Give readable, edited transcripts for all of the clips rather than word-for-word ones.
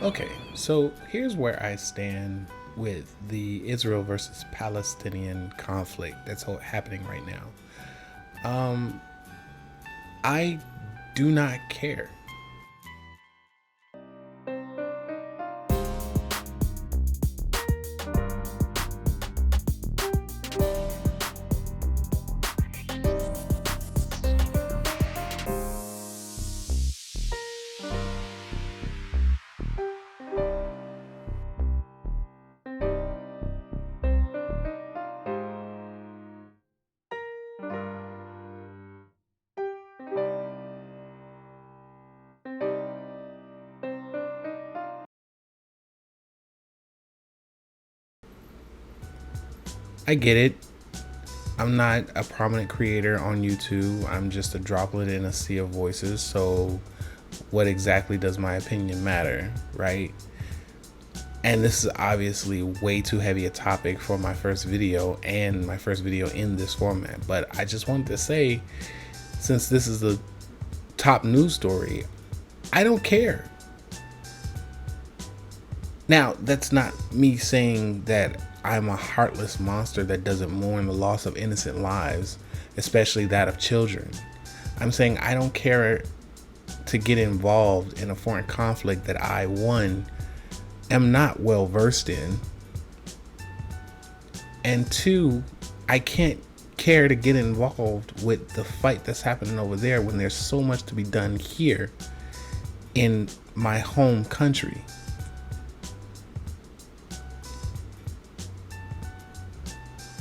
Okay, so here's where I stand with the Israel versus Palestinian conflict that's happening right now. Um, I do not care. I get it. I'm not a prominent creator on YouTube. I'm just a droplet in a sea of voices. So, what exactly does my opinion matter, right? And this is obviously way too heavy a topic for my first video and my first video in this format. But I just wanted to say, since this is the top news story, I don't care. Now, that's not me saying that I'm a heartless monster that doesn't mourn the loss of innocent lives, especially that of children. I'm saying I don't care to get involved in a foreign conflict that I, one, am not well versed in, and two, I can't care to get involved with the fight that's happening over there when there's so much to be done here in my home country.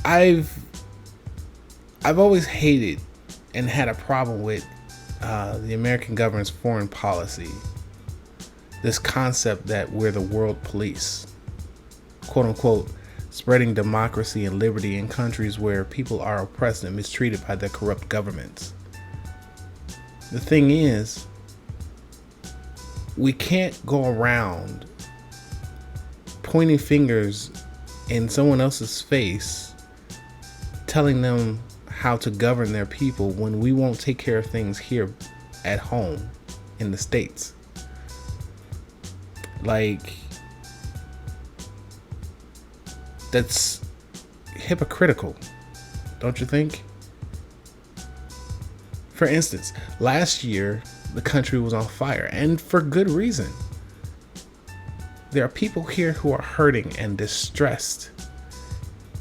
I've always hated and had a problem with the American government's foreign policy. This concept that we're the world police, quote unquote, spreading democracy and liberty in countries where people are oppressed and mistreated by their corrupt governments. The thing is, we can't go around pointing fingers in someone else's face telling them how to govern their people when we won't take care of things here at home in the States. Like, that's hypocritical, don't you think? For instance, last year the country was on fire, and for good reason. There are people here who are hurting and distressed.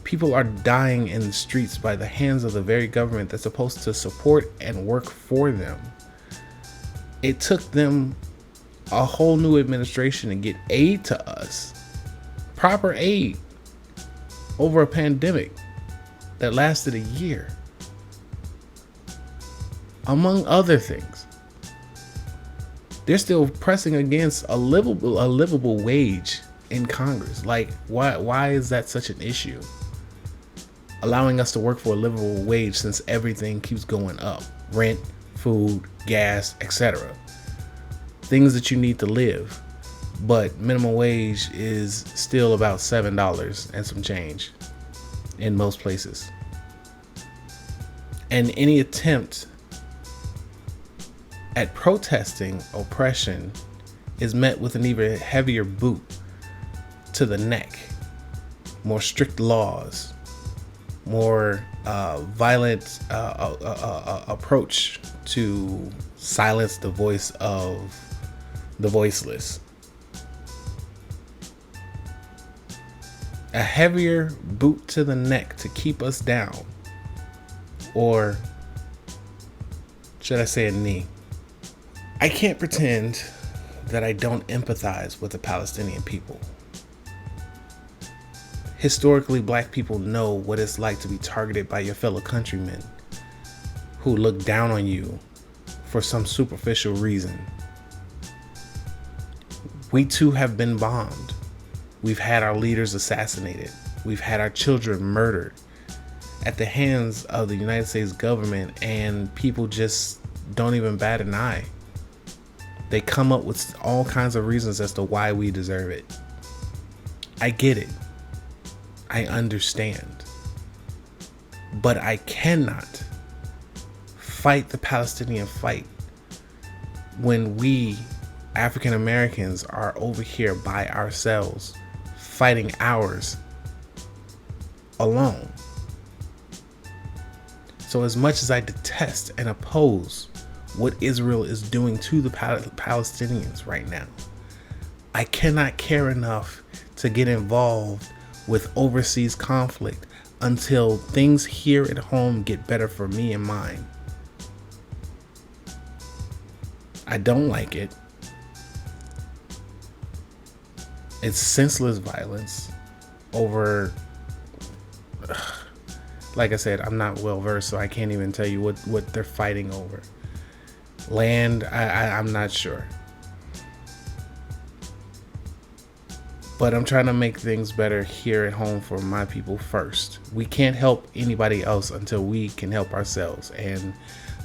People are dying in the streets by the hands of the very government that's supposed to support and work for them. It took them a whole new administration to get aid to us, proper aid, over a pandemic that lasted a year, among other things. They're still pressing against a livable wage in Congress. Like, why is that such an issue? Allowing us to work for a livable wage since everything keeps going up. Rent, food, gas, etc. Things that you need to live. But minimum wage is still about $7 and some change in most places. And any attempt at protesting oppression is met with an even heavier boot to the neck. More strict laws, more violent approach to silence the voice of the voiceless. A heavier boot to the neck to keep us down. Or should I say a knee? I can't pretend that I don't empathize with the Palestinian people. Historically, black people know what it's like to be targeted by your fellow countrymen who look down on you for some superficial reason. We too have been bombed. We've had our leaders assassinated. We've had our children murdered at the hands of the United States government, and people just don't even bat an eye. They come up with all kinds of reasons as to why we deserve it. I get it. I understand. But I cannot fight the Palestinian fight when we African Americans are over here by ourselves, fighting ours alone. So as much as I detest and oppose what Israel is doing to the Palestinians right now, I cannot care enough to get involved with overseas conflict until things here at home get better for me and mine. I don't like it. It's senseless violence over, like I said, I'm not well versed, so I can't even tell you what they're fighting over. Land, I'm not sure. But I'm trying to make things better here at home for my people first. We can't help anybody else until we can help ourselves. And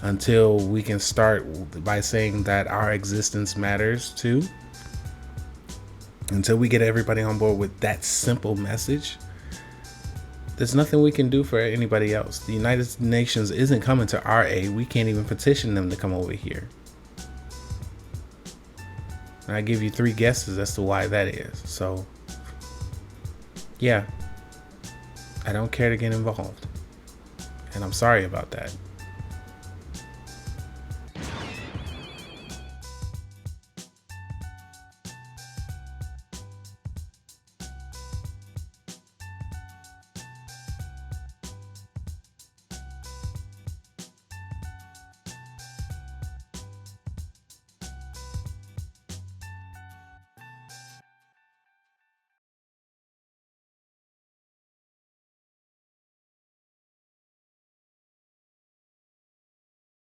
until we can start by saying that our existence matters too. Until we get everybody on board with that simple message, there's nothing we can do for anybody else. The United Nations isn't coming to our aid. We can't even petition them to come over here. And I give you 3 guesses as to why that is. So, yeah, I don't care to get involved. And I'm sorry about that.